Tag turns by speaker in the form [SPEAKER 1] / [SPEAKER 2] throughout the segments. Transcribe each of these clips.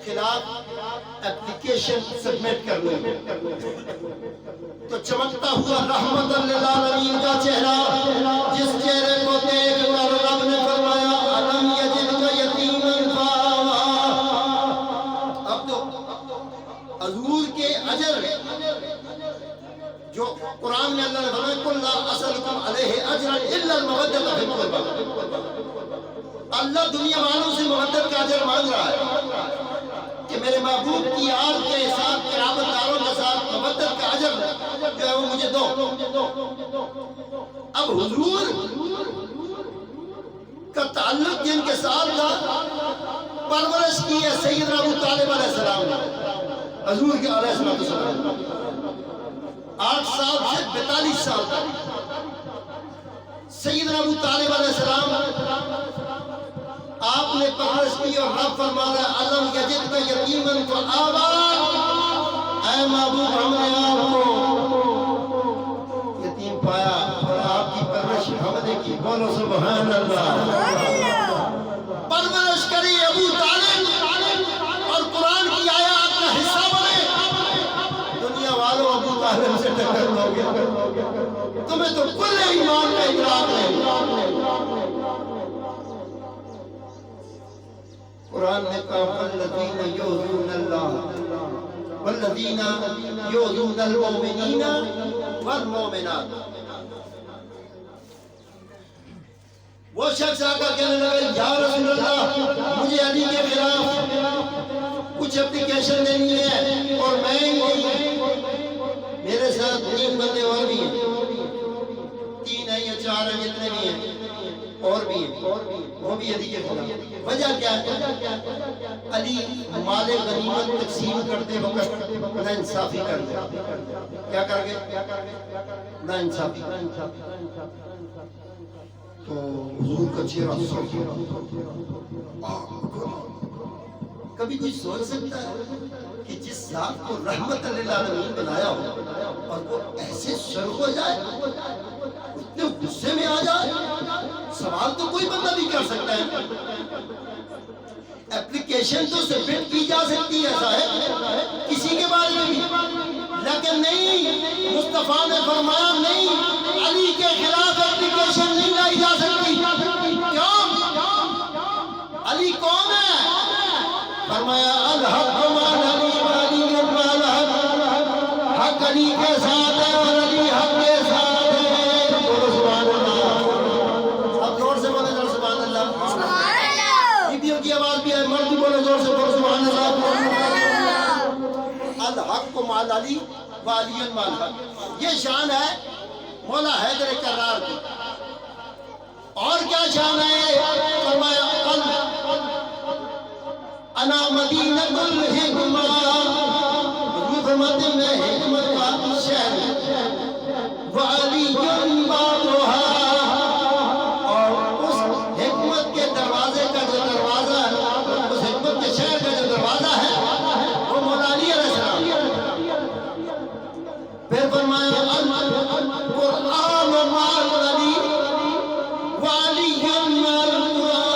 [SPEAKER 1] خلاف application submit کرنے میں تو چمکتا ہوا رحمت للعالمین کا چہرہ، جس چہرے کو دیکھ کر رب نے فرمایا الم یجدک یتیما فآویٰ۔ اب تو حضور کے اجر جو قرآن میں اللہ نے فرمایا قل لا اسألکم علیہ اجرا الا المودۃ فی القربى، اللہ دنیا والوں سے مودت کا اجر مانگ رہا ہے کہ میرے محبوب کی آل کے ساتھ قرابت داروں کے ساتھ مودت کا اجر جو ہے وہ مجھے دو۔ اب حضور کا تعلق جن کے ساتھ تھا، پرورش کی ہے سیدنا ابو طالب علیہ السلام نے حضور کے علیہ السلام 8 سال سے 42 سال تک سیدنا ابو طالب علیہ السلام آپ نے پرورش کی، اور رب فرما رہا ہے الم یجدک یتیما فآویٰ، اے محبوب ہم نے آپ کو یتیم پایا اور آپ کی پرورش ہم نے کی۔ بولو سبحان اللہ۔ پرورش کری ابو طالب اور قرآن کی آیات کا حصہ بنے، دنیا والوں ابو طالب سے ٹکر لو گے، تمہیں تو کل ایمان کا ادراک نہیں۔ قرآن نے کہا والذین یؤذون اللہ والذین یؤذون المؤمنین والمؤمنات۔ وہ شخص آ کر کہنے لگا یا رسول اللہ مجھے علی کے خلاف کچھ اپلیکیشن دینی ہے، اور میں میرے ساتھ 3 بندے اور بھی ہیں، 3 ہیں یا 4 ہیں، جتنے بھی ہیں اور بھی ہیں، وہ بھی علی کے خلاف۔ وجہ کیا ہے؟ علی مال غنیمت تقسیم کرتے وقت ناانصافی کرتے، کیا کر گئے؟ ناانصافی۔ تو حضور کا چہرہ کبھی کوئی سوچ سکتا ہے کہ جس ذات کو رحمت للعالمین بنایا ہو اور وہ ایسے شرخ ہو جائے، اتنے غصے میں آ جائے؟ سوال تو کوئی بندہ بھی کر سکتا ہے، اپلیکیشن تو سبمٹ کی جا سکتی ہے صاحب کسی کے بارے میں بھی، لیکن نہیں، مصطفیٰ نے فرمایا نہیں، علی کے خلاف اپلیکیشن نہیں لائی جا سکتی۔ کیوں؟ علی کون ہے؟ فرمایا الحق مع علی وعلی مع الحق، حق علی کے ساتھ ہے اور علی حق کے ساتھ ہے۔ بولو سبحان اللہ۔ اب زور سے بولے ذرا سبحان اللہ۔ بیویوں کی آواز بھی ہے، مرد بھی بولے زور سے، بولو سبحان اللہ۔ الحق مع علی وعلی مع الحق، یہ شان ہے مولا حیدر کرار کی۔ اور کیا شان ہے؟ فرمایا انا مدینۃ الحکمہ، حضور فرماتے ہیں میں حکمت کا شہر وعلی بابھا، اور اس حکمت کے دروازے کا جو دروازہ ہے، اس حکمت کے شہر کا جو دروازہ ہے وہ مولا علی علیہ السلام۔ پھر فرمایا قرآن مع علی وعلی مع القرآن۔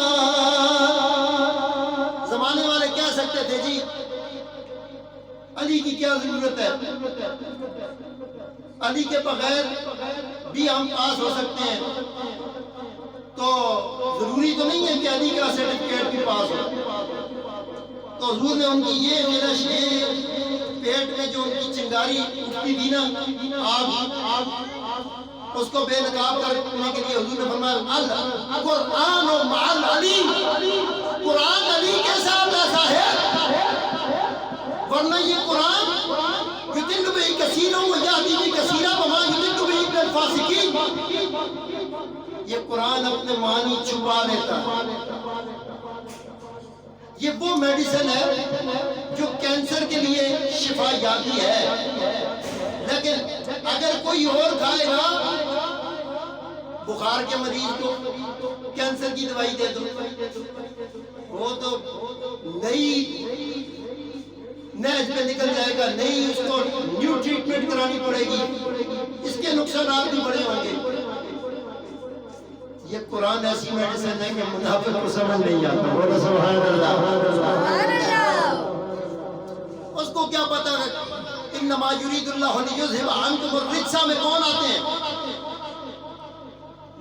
[SPEAKER 1] زمانے والے کہہ سکتے تھے جی علی کی کیا ضرورت ہے، علی کے بغیر بھی ہم پاس ہو سکتے ہیں، تو ضروری تو نہیں ہے کہ علی کا سرٹیفکیٹ بھی پاس ہو۔ تو حضور نے ان کی یہ جلش، یہ پیٹ میں جو ان کی چنگاری اٹھتی تھی نا، آگ، اس کو بے نقاب کرنے کے لیے حضور نے فرمایا القرآن مع علی، قرآن علی کے ساتھ ایسا ہے، ورنہ یہ قرآن یضل بہ کثیرا ویہدی بہ کثیرا وما یضل بہ الا الفاسقین، یہ قرآن اپنے معنی چھپا لیتا ہے۔ یہ وہ میڈیسن ہے جو کینسر کے لیے شفا یابی ہے، لیکن اگر کوئی اور کھائے گا، بخار کے مریض کو کینسر کی دوائی دے دو، وہ تو نئی نیز پہ نکل جائے گا، نہیں اس کو نیو ٹریٹمنٹ کرانی پڑے گی، اس کے نقصانات بھی بڑے ہوں گے۔ یہ قرآن ایسی میڈیسن ہے کہ منافق کو سمجھ نہیں آتا۔ بولو سبحان اللہ۔ کو کیا پتا ہے انما یرید اللہ لیذھب عنکم الرجس میں کون آتے ہیں؟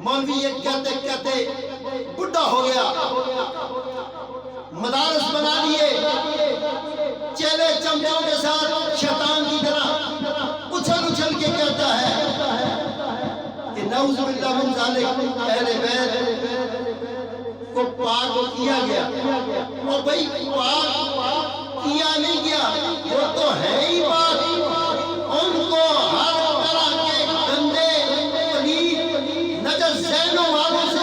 [SPEAKER 1] مولوی یہ کہتے کہتے بڈھا ہو گیا، مدارس بنا لیے، چیلے چمچوں کے ساتھ شیطان کی طرح اچھل اچھل کے کہتا ہے کہ نعوذ باللہ من ذالک، اہل بیت کو پاک کیا گیا، اور بھئی پاک کیا نہیں گیا، وہ تو ہے ہی پاک، ان کو ہر طرح کے گندے پلید نجس ذہنوں والوں سے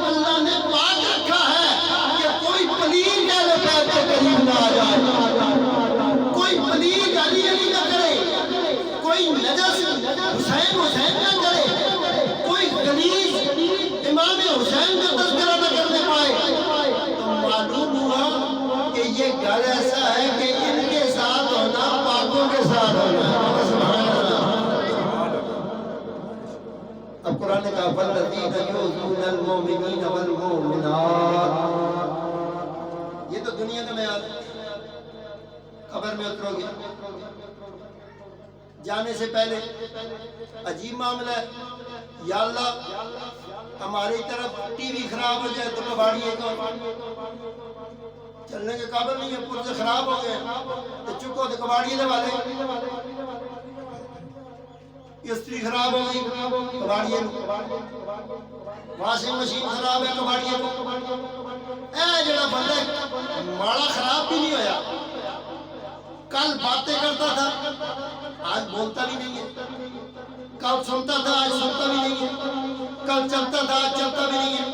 [SPEAKER 1] اللہ نے پاک رکھا ہے کہ کوئی پلید اہل بیت کے قریب نہ آ جائے، کوئی پلید علی علی نہ کرے، کوئی نجس حسین حسین نہ کرے، کوئی غلیظ امام حسین کا تذکرہ نہ کرنے پائے۔ تو معلوم ہوا کہ یہ گھر ایسا ہے کہ ان کے ساتھ ہونا پاکوں کے ساتھ ہونا۔ سبحان اللہ۔ اب قرآن نے کہا وَالَّذِينَ يُؤْذُونَ الْمُؤْمِنِينَ وَالْمُؤْمِنَاتِ، یہ تو دنیا کا معیار ہے۔ قبر میں اترو گے، جانے سے پہلے عجیب معاملہ ہے، یا اللہ ہماری طرف ٹی وی خراب ہو جائے تو کباڑیے کو چلنے کے قابل نہیں ہے، پرزے خراب ہو گئے تو چکو تو کباڑیے دے والے، استری خراب ہو گئی کباڑیے کو، واشنگ مشین خراب ہے کباڑیے کو، اے جڑا بندہ ماڑا خراب بھی نہیں ہویا، کل باتیں کرتا تھا آج بولتا بھی نہیں ہے، کل سنتا تھا آج سنتا بھی نہیں ہے، کل چلتا تھا آج چلتا بھی نہیں ہے،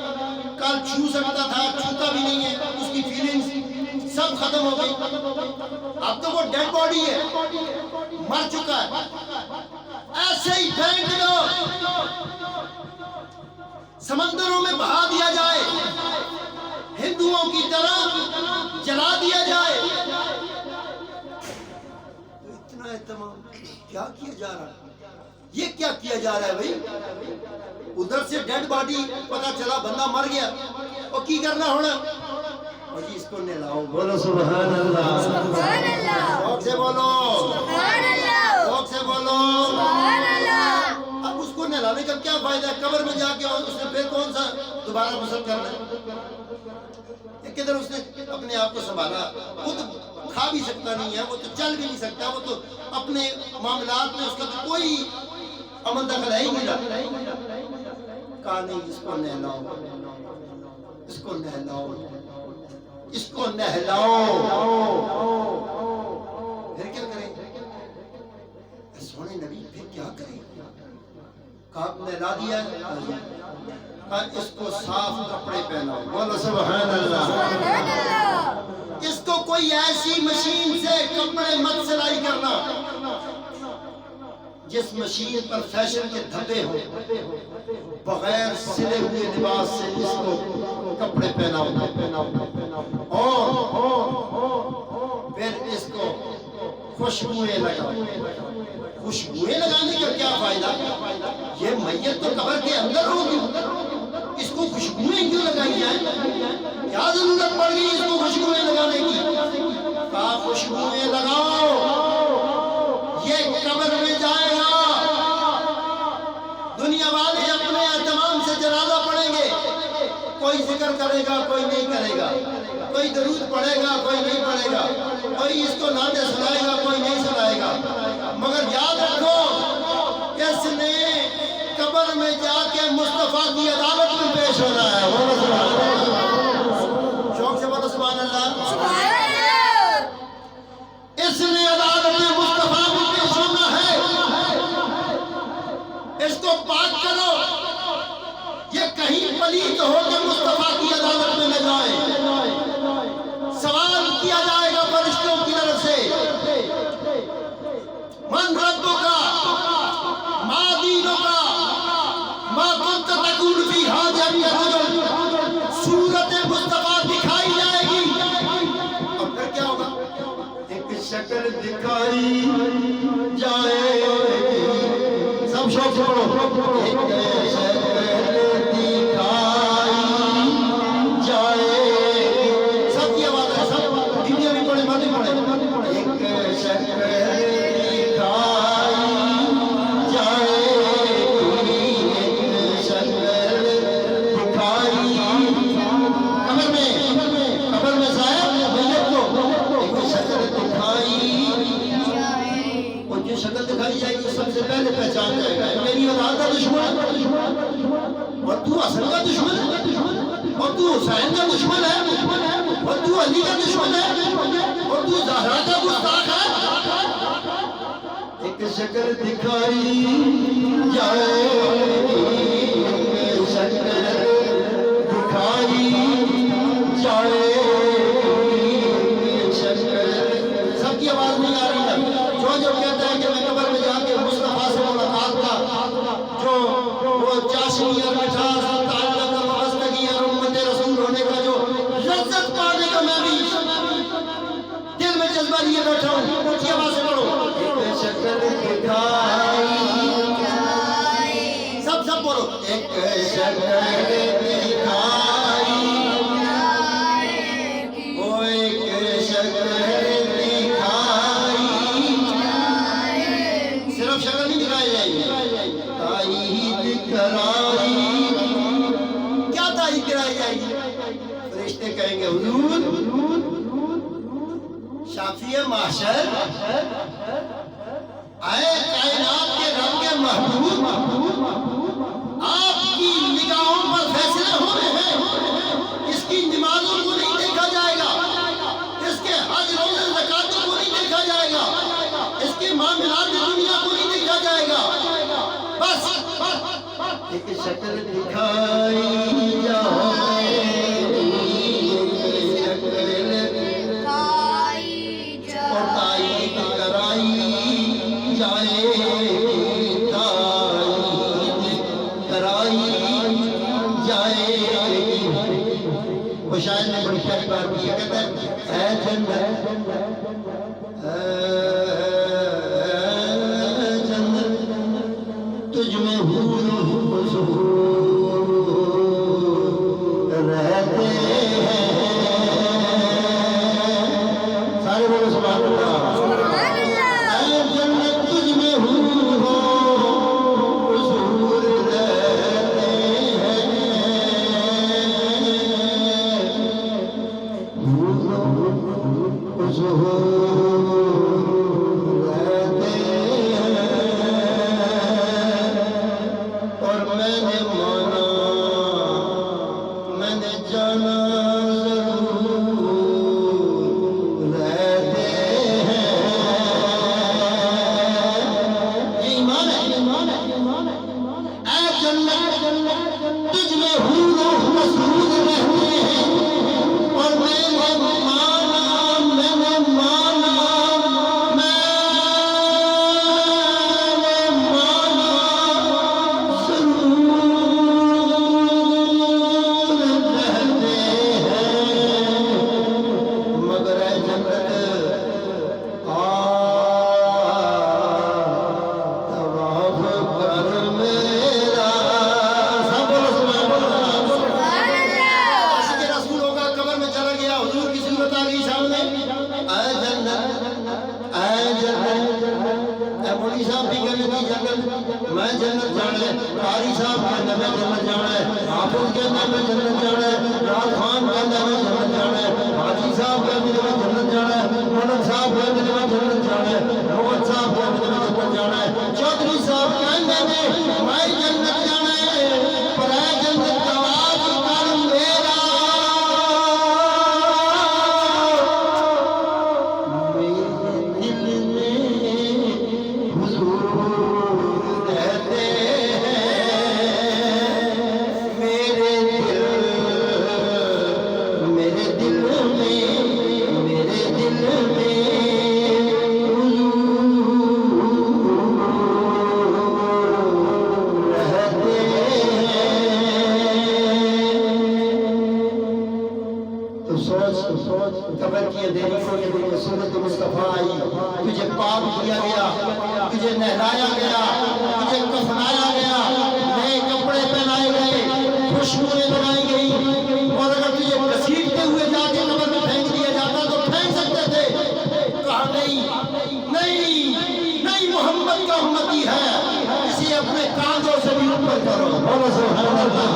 [SPEAKER 1] کل چھو سکتا تھا آج چھوتا بھی نہیں ہے، اس کی فیلنگز سب ختم ہو گئی، اب تو وہ ڈیڈ باڈی ہے، مر چکا ہے۔ ایسے ہی پھینک دو، سمندروں میں بہا دیا جائے، ہندوؤں کی طرح جلا دیا جائے، اتنا اہتمام کیا کیا جا رہا ہے؟ یہ کیا کیا جا رہا ہے بھئی؟ ادھر سے ڈیڈ باڈی پتا چلا بندہ مر گیا، اور کی کرنا ہونا؟ اور جی اس کو نہلاؤ، بولو سبحان اللہ،
[SPEAKER 2] سبحان اللہ،
[SPEAKER 1] شوق سے بولو،
[SPEAKER 2] سبحان اللہ،
[SPEAKER 1] شوق سے بولو،
[SPEAKER 2] سبحان اللہ۔
[SPEAKER 1] اب اس کو نہلانے کا کیا فائدہ ہے؟ قبر میں جا کے اس نے پھر کون سا دوبارہ غسل کرنا ہے؟ کدھر اس نے اپنے آپ کو سنبھالا؟ وہ تو کھا بھی سکتا نہیں ہے، وہ تو چل بھی نہیں سکتا، وہ تو اپنے معاملات میں اس کا تو کوئی عمل دخل ہے ہی نہیں رہا۔ کہا نہیں اس کو نہلاؤ، اس کو نہلاؤ، اس کو نہلاؤ، پھر کیا کریں؟ سونے نبی پھر کیا کریں؟ کہا نہلا دیا ہے، کہا اس کو صاف کپڑے پہناؤ، بولو سبحان اللہ،
[SPEAKER 2] سبحان اللہ۔
[SPEAKER 1] اس کو کوئی ایسی مشین سے کپڑے مت سلائی کرنا جس مشین پر فیشن کے دھبے ہوں، بغیر سلے ہوئے لباس سے اس کو کپڑے پہناؤ، اور پھر اس کو خوشبوئیں لگاؤ۔ خوشبوئیں لگانے کا کیا فائدہ؟ یہ میت تو قبر کے اندر ہوگی، اس کو خوشبوئیں کیوں لگائی جائیں؟ کیا ضرورت پڑ گئی اس کو خوشبوئیں لگانے کی؟ کہا خوشبوئیں لگاؤ، یہ قبر میں جائے گا، دنیا والے اپنے اہتمام سے جنازہ پڑھیں گے، کوئی ذکر کرے گا کوئی نہیں کرے گا، کوئی درود پڑھے گا کوئی نہیں پڑھے گا، کوئی اس کو نعتیں سنائے گا کوئی نہیں سنائے گا، مگر یاد رکھو اس نے قبر میں جا کے مصطفیٰ کی عدالت میں پیش ہونا ہے۔ شوق سے بولو سبحان اللہ،
[SPEAKER 2] سبحان اللہ۔
[SPEAKER 1] اس نے عدالت میں مصطفیٰ میں پیش ہونا ہے، اس کو پاک کرو، یہ کہیں پلید ہو کے مصطفیٰ کی عدالت میں نہ جائے۔ سوال کیا جائے گا فرشتوں کی طرف سے، من ربک ما دینک ما کنت تقول فی ھذا الرجل، صورت مصطفیٰ دکھائی جائے گی، اور پھر کیا ہوگا؟ ایک شکل دکھائی جائے گی، سب شوق سے پڑھو، ایک شکل دکھائی جائے گی، سب کی آواز ہے، سب دنیا بھی پڑھے ماں بھی پڑھے، ایک شکل حسین کا دشمن ہے اور تو علی کا دشمن ہے اور تو زہرا کا گستاخ ہے. ایک شکل دکھائی جائے شکل دکھائی جائے شکل. سب کی آواز نہیں آ رہی ہے. جو کہتا ہے کہ میں قبر میں جا کے مصطفیٰ سے ملاقات کا جو وہ چاشنی اور مٹھاس اور تعلق اور وابستگی اور امت رسول ہونے کا جو لذت پانے کا میں بھی دل میں جذبہ لیے بیٹھا ہوں. اونچی آواز سے پڑھو. ایک شکل دکھائی سب بولو. ایک شکل دکھائی وہ ایک شکل دکھائی صرف شکل نہیں دکھائی جائے گی. تائید کرائی. کیا تائید کرائی جائے گی؟ فرشتے کہیں گے حضور شافی محشر اے کائنات کے رب کے محبوب آپ کی نگاہوں پر فیصلے ہو رہے ہیں. اس کی نمازوں کو نہیں دیکھا جائے گا, اس کے حج روزے زکاتوں کو نہیں دیکھا جائے گا, اس کے معاملات دنیا کو نہیں دیکھا جائے گا. بس ایک شکل دکھائی جائے اور تائید کرائی جائے تائید کرائی جائے. وہ شاید نے بڑی پیاری بات کی ہے. کہتا ہے اے جنت اے جنت تجھ میں حور حضور رہتے ہیں. سارے بولو سبحان اللہ. اے جنت تجھ میں حور حضور رہتے ہیں. حضور رہتے ہیں اور میں نے مانا میں نے جانا ضرور رہتے ہیں. یہ ایمان ہے. اے جنت تجھ میں حور و حضور رہتے ہیں اور میں نے مانا میں جنت جانا ہے. قاری صاحب کہنا میں جنت جانا ہے. حافظ کہنا میں جنت جانا ہے. راز خان کہنا میں جنت جانا ہے. حاجی صاحب کہنا میں جنت جانا ہے. مولن صاحب کہنا میں جنت جانا ہے. محمد صاحب کہنا میں جنت جانا ہے. چودھری صاحب کہنا میں جنت جانا ہے. پر اے جنت آواز کر میرا میرے دل میں حضور رہتے ہیں. میرے دل میں رہتے ہیں. تو سوچ قبر کی اندھیری کو کہ تجھے سنت مصطفیٰ آئی, تجھے پاک کیا گیا, تجھے نہلایا گیا, تجھے کفنایا گیا, نئے کپڑے پہنائے گئے, خوشبوئیں بنائی گئی. اور اگر تجھے گھسیٹتے ہوئے جا کے قبر میں پھینک دیا جاتا تو پھینک سکتے تھے. کہا نہیں محمد کا امتی ہے, اسے اپنے کاندھوں سے بھی اوپر کرو. بولو سبحان اللہ.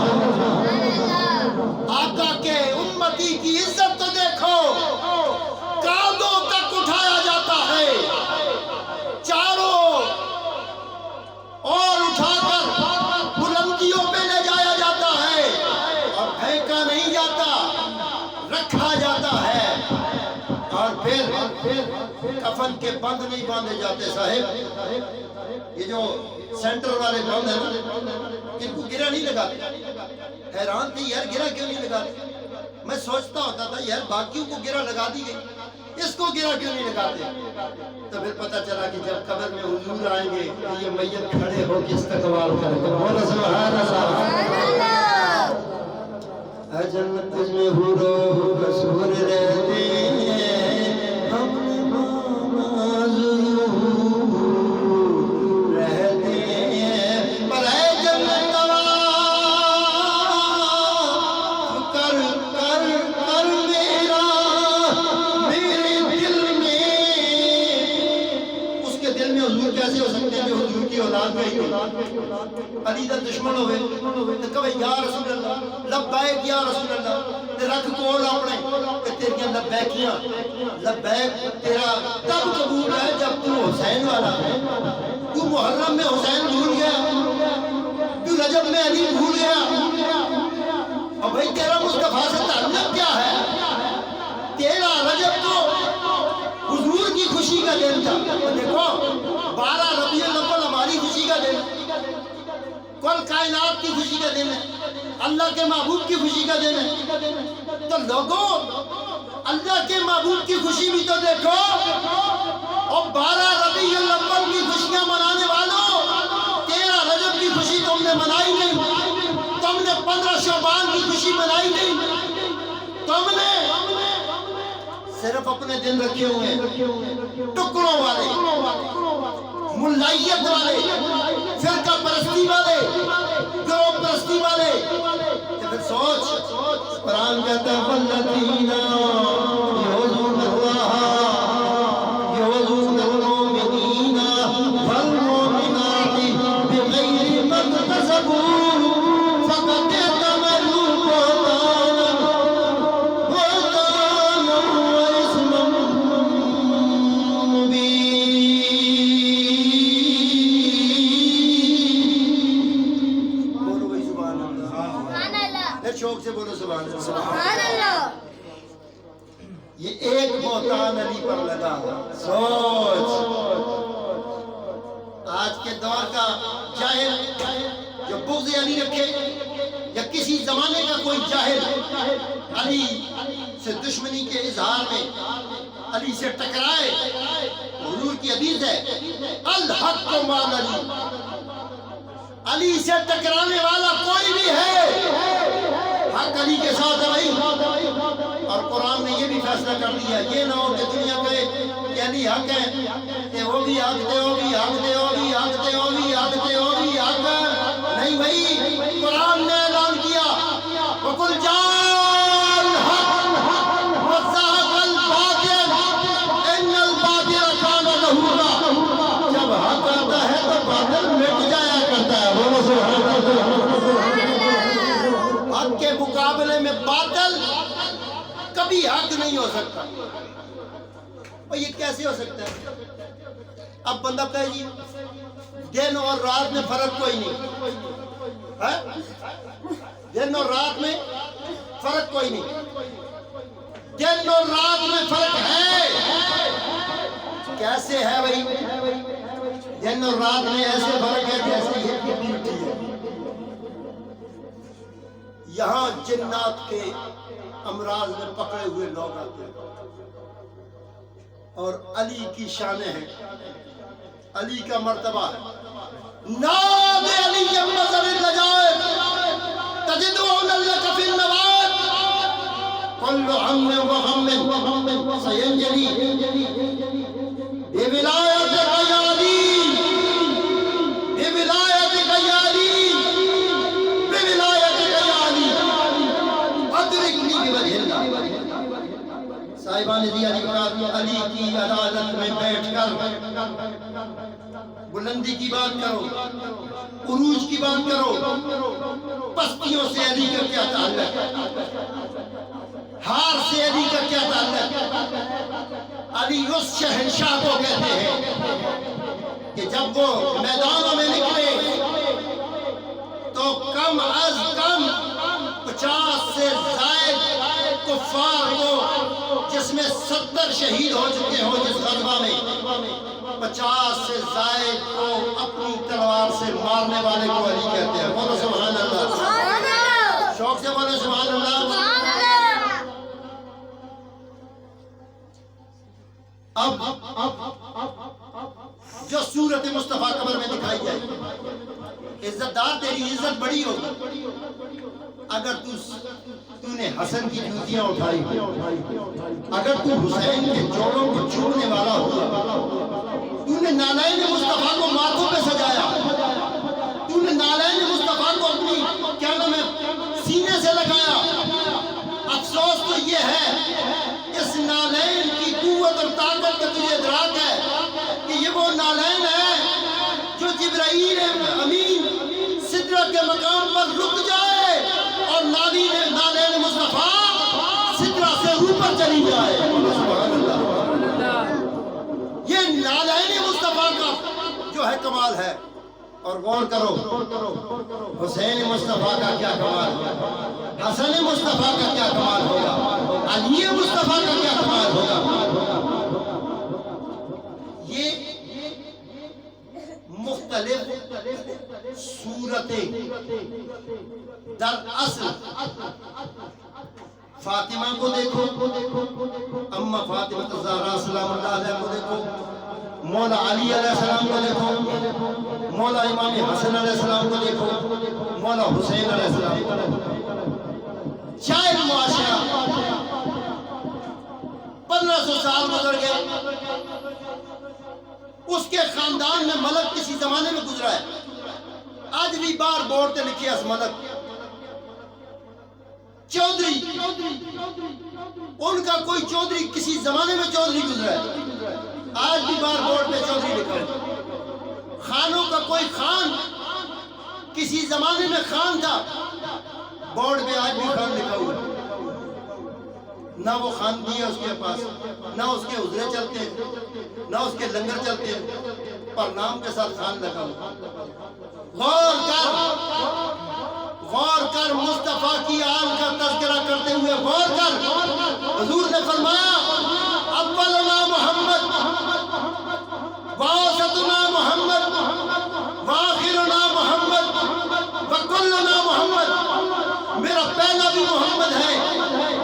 [SPEAKER 1] آقا کے امتی کی عزت تو دیکھو, کاندھوں تک اٹھایا جاتا ہے, چاروں اور اٹھا کر بلندیوں پہ لے جایا جاتا ہے اور پھینکا نہیں جاتا. کفن کے بند نہیں باندھے جاتے صاحب. یہ جو سینٹر والے بند ہیں نا ان کو گرہ نہیں لگاتے. حیران تھی یار گرہ کیوں نہیں لگاتے. میں سوچتا ہوتا تھا یار باقیوں کو گرہ لگا دی گئی, اس کو گرہ کیوں نہیں لگاتے. تو پھر پتہ چلا کہ جب قبر میں حضور آئیں گے تو یہ میت کھڑے ہو کے استقبال کریں گے. بولو سبحان اللہ. جنت میں حورو حسور رہتے ہیں, ہم نماز رہتے ہیں, پر اے جنت کر کر کر میرا میرے دل میں. اس کے دل میں حضور کیسے ہو سکتے ہیں جو حضور کی اولاد نہیں ہو. علی دا دشمن ہوئے تو کہے یا رسول اللہ لبیک یا رسول اللہ, تے رکھ کول اپنے کہ تیریاں لبیکیاں. لبیک تیرا تب قبول ہے جب تو حسین والا ہے. تو محرم میں حسین بھول گیا, تو رجب میں علی بھول گیا, اور بھائی تیرا مصطفیٰ سے تعلق کیا ہے. تیرا رجب تو حضور کی خوشی کا دن تھا. دیکھو 12 ربیع الاول ہماری خوشی کا دن, کل کائنات کی خوشی کا دن ہے, اللہ کے محبوب کی خوشی کا دن ہے. تو لوگوں اللہ کے محبوب کی خوشی بھی تو دیکھو, اور 12 ربیع الاول کی خوشیاں منانے والوں 13 رجب کی خوشی تم نے منائی نہیں, تم نے 15 شعبان کی خوشی منائی نہیں, تم نے صرف اپنے دن رکھے ہوئے ہیں ٹکڑوں والے, ملائیت والے, فرقہ پرستی والے, گروہ پرستی والے. پھر سوچ قرآن کہتا ہے والذین یؤذون اللہ یؤذون المؤمنین والمؤمنات بغیر ما اکتسبوا فقد احتملوا بہتانا وإثما مبینا. شوق سے بولو سبحان اللہ.
[SPEAKER 2] سبحان اللہ.
[SPEAKER 1] یہ ایک بہتان علی پر لگا. سوچ آج کے دور کا جاہل جو بغض علی رکھے, یا کسی زمانے کا کوئی جاہل علی سے دشمنی کے اظہار میں علی سے ٹکرائے. حضور کی حدیث ہے الحق مع علی, علی سے ٹکرانے والا کوئی بھی ہے حق علی کے ساتھ ہے بھائی. اور قرآن نے یہ بھی فیصلہ کر دیا, یہ نہ ہو کہ دنیا کہے کہ علی حق ہے, کہ وہ بھی حق دے, وہ بھی حق دے, وہ بھی حق دے, وہ بھی حق دے, وہ بھی حق ہے. نہیں بھائی, قرآن نے اعلان کیا وَقُلْ جَاءَ الْحَقُّ وَزَهَقَ الْبَاطِلُ إِنَّ الْبَاطِلَ كَانَ زَهُوقًا. جب حق آتا ہے تو باطل مٹ جایا کرتا ہے. بولو سبحان اللہ. حق کے مقابلے میں باطل کبھی حق نہیں ہو سکتا. اور یہ کیسے ہو سکتا ہے؟ اب بندہ کہے جی دن اور رات میں فرق کوئی نہیں ہے, دن اور رات میں فرق کوئی نہیں. دن اور رات میں فرق ہے. کیسے ہے بھائی؟ دن اور رات میں ایسے فرق ہے جیسے یہ مٹی ہے. یہاں جنات کے امراض میں پکڑے ہوئے لوگ آتے ہیں, اور علی کی شانیں ہیں, علی کا مرتبہ ہے. نام علی مظہر العجائب تجدون لك في النبات كل هم وغم سينجلي بولایتک یا علی, بولایتک یا علی, بولایتک یا علی ادرکنی بوجه اللہ. صاحبان دیا علی کی عدالت میں بیٹھ کر بلندی کی بات کرو, عروج کی بات کرو. پستیوں سے علی کا کیا تعلق, ہار سے علی کا کیا تعلق. علی اس شہنشاہ کو کہتے ہیں کہ جب وہ میدانوں میں نکلے تو کم از کم 50 سے زائد کفار کو جس میں 70 شہید ہو چکے ہوں، جس غزوہ میں 50 سے زائد کو اپنی تلوار سے مارنے والے کو علی کہتے ہیں۔ بولو سبحان اللہ،
[SPEAKER 2] سبحان اللہ،
[SPEAKER 1] شوق سے بولو سبحان اللہ۔
[SPEAKER 2] سبحان اللہ۔
[SPEAKER 1] اب جو صورت مصطفیٰ قبر میں دکھائی جائے، عزت دار تیری عزت بڑی ہوگی اگر تو نے حسن کی جوتیاں اٹھائی، اگر تو حسین کے جوڑوں کو چومنے والا ہوا، تو نے نالین مصطفیٰ کو ماتھوں پہ سجایا، تو نے نالین مصطفیٰ کو اپنی کیا نام ہے سینے سے لگایا۔ افسوس تو یہ ہے اس نالین کی قوت اور طاقت کا تجھے ادراک ہے کہ یہ وہ نالین ہے جو جبرائیل امین سدرہ کے مقام پر رک جائے اور نالین مصطفیٰ سدرہ سے اوپر چلی جائے۔ سبحان اللہ، یہ نالین مصطفیٰ کا جو ہے کمال ہے۔ اور غور کرو حسین مصطفیٰ کا کیا کمال ہوگا، حسن مصطفیٰ کا کیا کمال ہوگا، علی مصطفیٰ کا کیا کمال ہوگا۔ یہ مختلف صورتیں در اصل فاطمہ کو دیکھو، اما فاطمہ الزہرا سلام اللہ علیہ کو دیکھو، مولا علی علیہ السلام کو دیکھو، مولا امام حسن علیہ السلام کو دیکھو، مولا حسین علیہ السلام کو دیکھو۔ شاید معاشرہ 1500 سال گزر گئے، اس کے خاندان میں ملک کسی زمانے میں گزرا ہے، آج بھی بار بورڈ تے لکھی اس ملک چودھری، ان کا کوئی چودھری کسی زمانے میں چودھری گزرا ہے، آج بھی بار بورڈ پہ چودھری لکھا ہے۔ خانوں کا کوئی خان کسی زمانے میں خان تھا، بورڈ پہ آج بھی خان لکھا ہوا ہے۔ نہ وہ خاندی ہے اس کے پاس، نہ اس کے حضرے چلتے ہیں، نہ اس کے لنگر چلتے ہیں، پر نام کے ساتھ خان لکھا ہوا۔ غور کر مصطفیٰ کی آل کا تذکرہ کرتے ہوئے غور کر، حضور نے فرمایا اولنا محمد واسطنا محمد وآخرنا محمد وکلنا محمد، میرا پہلا بھی محمد ہے،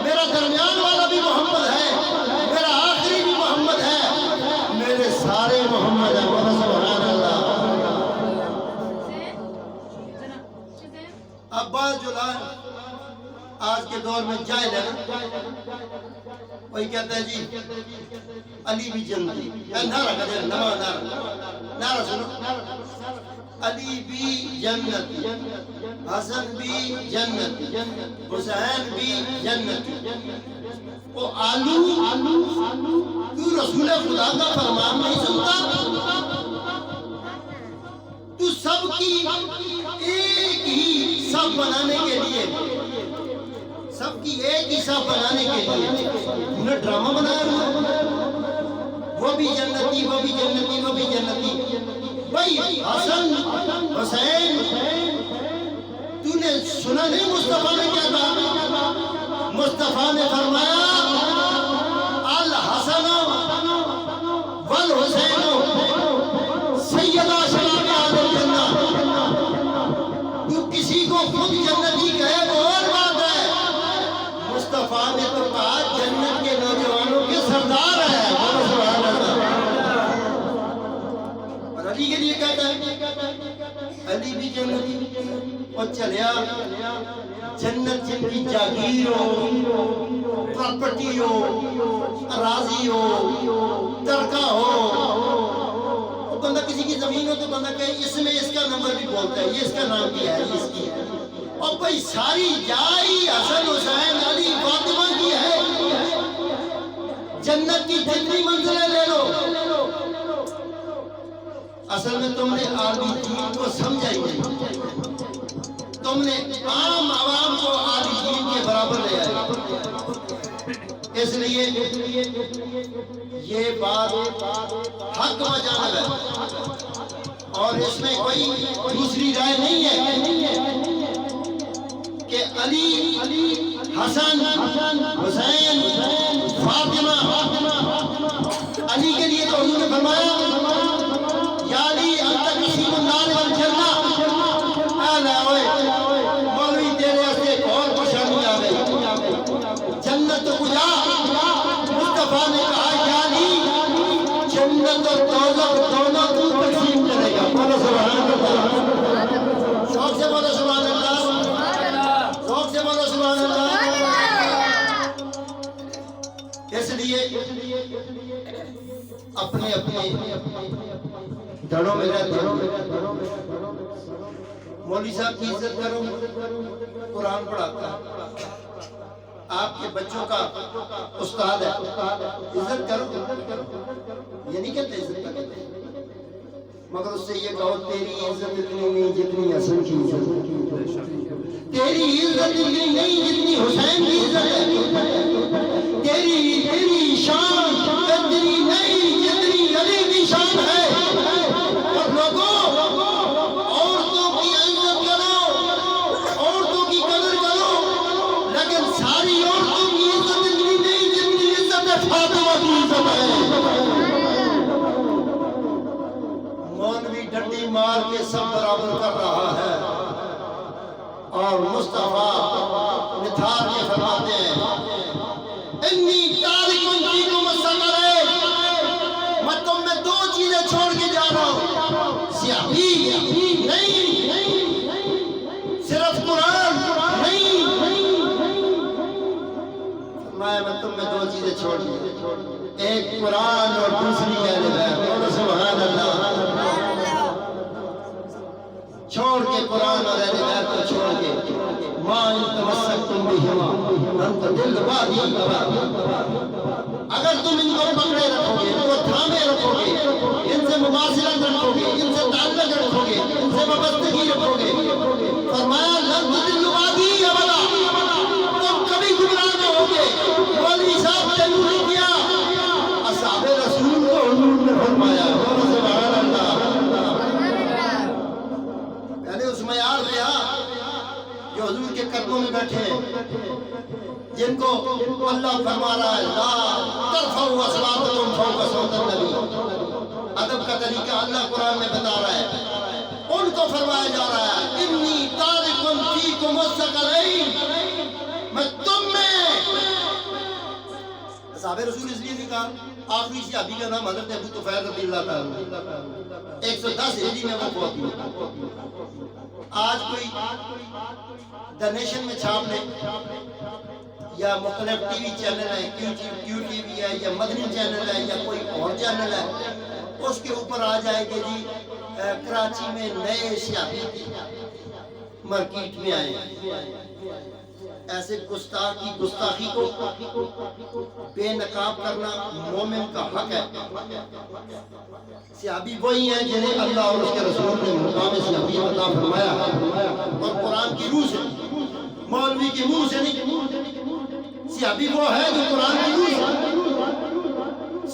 [SPEAKER 1] میرا درمیان والا بھی محمد ہے، میرا آخری بھی محمد ہے، میرے سارے محمد ہیں۔ بولو سبحان اللہ۔ اب بعض جو آج کے دور میں جاہل ہے نا، وہی کہتا ہے جی علی بھی جنتی، نعرہ کہتے ہیں، نعرہ سنو، علی بھی جنتی، حسن بھی جنتی، حسین بھی جنتی۔ وہ آلو تو رسول خدا کا فرمان نہیں سنتا، تو سب کی ایک ہی صف بنانے کے لیے، سب کی ایک ہی صف بنانے کے لیے انہیں ڈرامہ بنایا ہوا، وہ بھی جنتی، وہ بھی جنتی، وہ بھی جنتی۔ بھائی حسن حسین تو نے سنا نہیں مصطفیٰ نے کیا کہا؟ مصطفیٰ نے فرمایا الحسن والحسین سیدہ شباب اہل الجنہ۔ تو کسی کو خود جنتی کہے وہ اور بات ہے، مصطفیٰ نے تو کہا جنت کے نوجوانوں کے سردار ہے۔ بولو سبحان اللہ۔ اور علی کے لیے کہتا ہے علی بھی جنتی، اور چلیا جنت جن کی جاگیر ہو، پراپرٹی ہو، اراضی ہو، ترکہ ہو، بندہ کسی کی زمین ہو تو بندہ کہے اس میں اس کا نمبر بھی بولتا ہے، یہ اس کا نام بھی ہے، یہ اس کی ہے، اور بھائی ساری جائی حسن حسین علی فاطمہ کی ہے، جنت کی جتنی منزلیں لے لو۔ اصل میں تم نے عالمی دین کو سمجھا ہی نہیں، تم نے عام عوام کو عالمی دین کے برابر لے آئے، اس لیے یہ بات حق و جانب ہے اور اس میں کوئی دوسری رائے نہیں ہے کہ علی حسن، حسین، فاطمہ، علی کے لیے تو حضور نے فرمایا یا علی انت قسیم النار والجنہ. مولوی تیرے سے ایک اور پریشانی آ گئی، جنت تو کجا. مصطفیٰ نے کہا یا علی جنت اور دوزخ دونوں تو تقسیم کرے گا. بولو سبحان اللہ. شوق سے بولو سبحان اللہ. شوق سے بولو سبحان اللہ. اس لیے اپنے اپنے گھروں میں رہتے ہیں. مولوی صاحب کی عزت کرو، قرآن پڑھاتا ہے، آپ کے بچوں کا استاد ہے، عزت کرو. یہ نہیں کہتے عزت کرو، مگر اس سے یہ کہو تیری عزت اتنی نہیں جتنی حسن کی عزت، تیری عزت اتنی نہیں جتنی حسین کی عزت ہے، تیری شان اتنی نہیں جتنی علی کی شان ہے. اور لوگوں عورتوں کی عزت کرو، عورتوں کی قدر کرو، لیکن ساری عورتوں کی عزت اتنی نہیں جتنی عزت فاطمہ کی عزت ہے. مولوی ڈنڈی مار کے سب برابر کر رہا ہے، اور مصطفیٰ نتھار کے فرماتے ہیں انی تارک فیکم الثقلین، میں تم میں دو چیزیں چھوڑ کے جا رہا ہوں، سیاہی نہیں، صرف قرآن نہیں. میں تم میں دو چیزیں چھوڑ دی، ایک قرآن اور دوسری اہل بیت. بولو سبحان اللہ. چھوڑ کے قرآن اور اہل بیت کو چھوڑ کے ماں تمسکتم بہما انت دل بادی. اگر تم ان کو پکڑے رکھو گے، ان کو تھامے رکھو گے، ان سے مماثلت رکھو گے، ان سے تعلق رکھو گے، ان سے وابستگی رکھو گے، فرمایا لن تضلوا بعدی ابدا، تم کبھی گمراہ نہ ہوگے. مولوی صاحب چلو نہیں کیا، اصحاب رسول کو حضور نے فرمایا. سبحان اللہ. پہلے اس معیار لیا جو حضور کے قدموں میں بیٹھے ہیں، جن کو اللہ فرما رہا ہے لا ترفعوا اصواتکم فوق صوت النبی. ادب کا طریقہ اللہ قرآن میں بتا رہا ہے، ان کو فرمایا جا رہا ہے انی تارک فیکم الثقلین، میں تم میں. صحابہ رسول اس لیے نہیں کہا، آخری صحابی کا نام حضرت ابو طفیل رضی اللہ تعالیٰ 110 ہجری میں وہ فوت ہوئے. آج کوئی دا نیشن میں چھاپ لے یا مختلف ٹی وی چینل ہے، کیو ٹی وی ہے یا مدنی چینل ہے یا کوئی اور چینل ہے، اس کے اوپر آ جائے کہ جی کراچی میں نئے سیاحی مارکیٹ میں آئے. ایسے گستاخی کو بے نقاب کرنا مومن کا حق ہے. صحابی وہی ہیں جنہیں اللہ اور اس کے رسول نے مقام صحابی عطا فرمایا، اور قرآن کی روح سے، مولوی کے منہ سے نہیں. صحابی وہ ہے جو قرآن کی روح سے،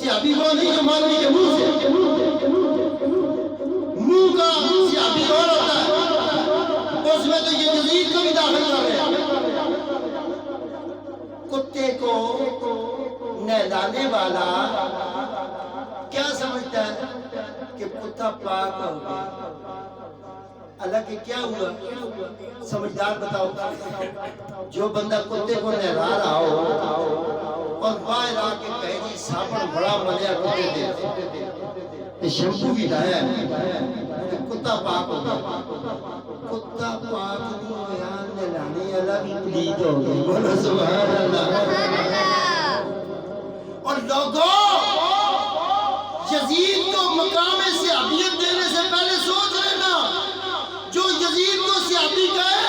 [SPEAKER 1] صحابی وہ نہیں جو مولوی کے منہ سے. منہ کا صحابی اور ہوتا ہے، اس میں تو یہ یزید کو بھی داخل کر رہے ہیں. کتے کو نہلانے والا کیا سمجھتا ہے کہ کتا پاک ہو گیا؟ اللہ کہ کیا ہوا؟ سمجھدار بتاؤ. جو بندہ کتے کو نہلا رہا ہو اور باہر آ کے کہے جی صابن بڑا ملیا کتے دے، شیمپو بھی لایا ہے، کتا پاک ہو گیا. کتا پاک نہیں ہوا، نہلانے والا بھی پلید ہو گیا. بولو سبحان اللہ. اور لوگوں یزید کو مقام صحابیت دینے سے پہلے سوچ لینا، جو یزید کو صحابی کہے،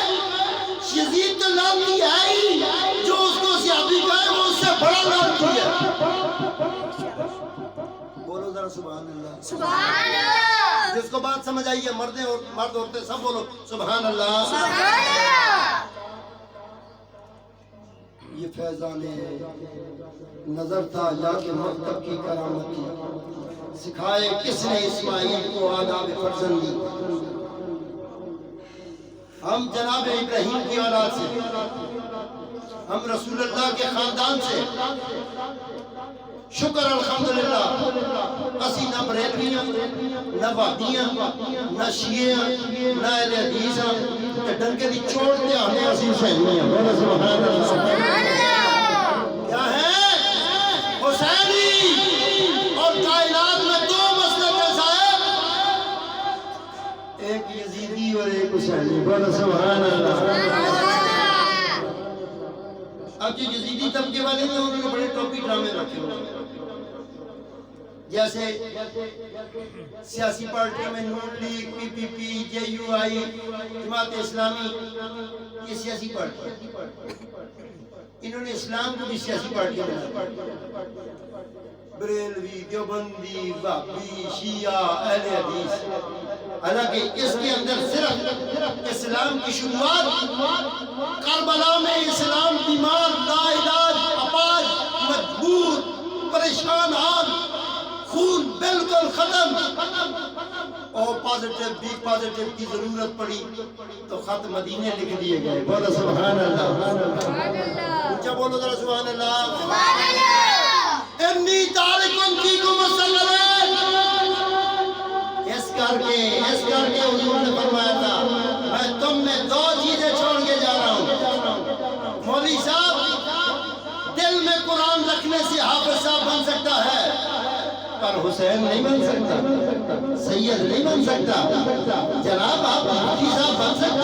[SPEAKER 1] یزید تو لعنتی ہے ہی، جو اس کو صحابی کہے وہ اس سے بڑا لعنتی ہے. بولو ذرا سبحان اللہ.
[SPEAKER 2] سبحان اللہ.
[SPEAKER 1] جس کو بات سمجھ آئی ہے، مرد عورتیں سب بولو سبحان اللہ.
[SPEAKER 2] سبحان اللہ.
[SPEAKER 1] یہ فیضان نظر تھا یا کہ مکتب کی کرامت تھی، سکھائے کس نے اسماعیل کو آداب فرزندی. ہم جناب ابراہیم کی اولاد سے، ہم رسول اللہ کے خاندان سے شکر الحمدللہ اسی نہ بریلویاں نہ وحدیاں نہ شیعہ نہ اہل حدیث تے ڈنکے دی چھوڑ تے ہمیں اسی حسینیاں بولو سبحان اللہ کیا ہے حسینی اور کائنات میں دو مسلک ہے صاحب ایک یزیدی اور ایک حسینی بولو سبحان اللہ اب جو یزیدی طبقے والے ہیں انہوں نے بڑے ٹوپی ڈرامے رکھے ہوئے ہیں جیسے سیاسی پارٹیوں میں نون league P P J you آئی جماعت اسلامی یہ سیاسی پارٹی ہے انہوں نے اسلام کو بھی سیاسی پارٹی بنا بریلوی دیوبندی وہابی شیعہ اہل حدیث حالانکہ اس کے اندر صرف اسلام کی شروعات کربلا میں اسلام بیمار لا علاج اپاج مجبور پریشان حال خون بالکل ختم اور پازیٹیو بی پازیٹیو کی ضرورت پڑی تو خط مدینے لکھ دیے گئے بولو سبحان اللہ اونچا بولو ذرا سبحان اللہ انی تارکن فیکم الثقلین اس کر کے حضور نے فرمایا تھا میں تم میں دو چیزیں چھوڑ کے جا رہا ہوں مولوی صاحب دل میں قرآن رکھنے سے حافظ صاحب بن سکتا ہے پر حسین نہیں بن سکتا سید نہیں بن سکتا جناب آپ مفتی صاحب بن سکتے